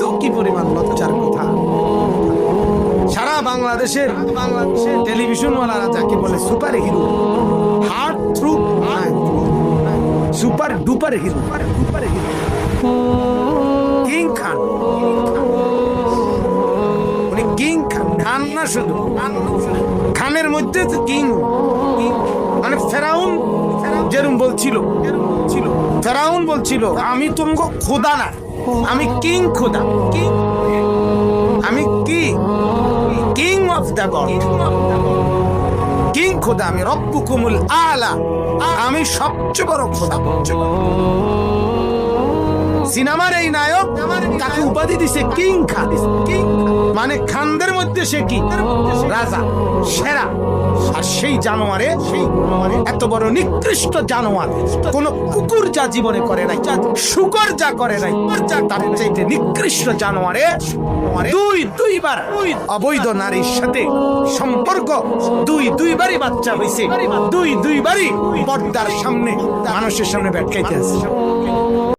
এত কি পরিমাণ লজ্জার কথা। সারা বাংলাদেশের টেলিভিশনওয়ালারা যাকে বলে super hero, heartthrob super duper hero, king Khan, উনি কিং খান, খান না শুধু খানের মধ্যে কিং, মানে ফেরাউন যেরকম বলছিল, ফেরাউন বলছিল আমি তোমাকে খোদা না, আমি কিং খোদা, আমি কি king of the god, king খোদা, আমি রব্বুকুমুল আলা, আমি সবচেয়ে বড় খোদা। সিনেমার এই নায়ক তাকে উপাধি দিছে কিং খান, মানে খানদের মধ্যে সে কি রাজা, সেরা। আর সেই জানোয়ারে, এত বড় নিকৃষ্ট জানোয়ার কোন কুকুর যা জীবনে করে নাই, শুকর যা করে নাই, তার চাইতে নিকৃষ্ট জানোয়ারে দুইবার অবৈধ নারীর সাথে সম্পর্ক, দুইবারই বাচ্চা হয়েছে, দুইবারই পর্দার সামনে মানুষের সামনে ব্যাটকাইতে আছে।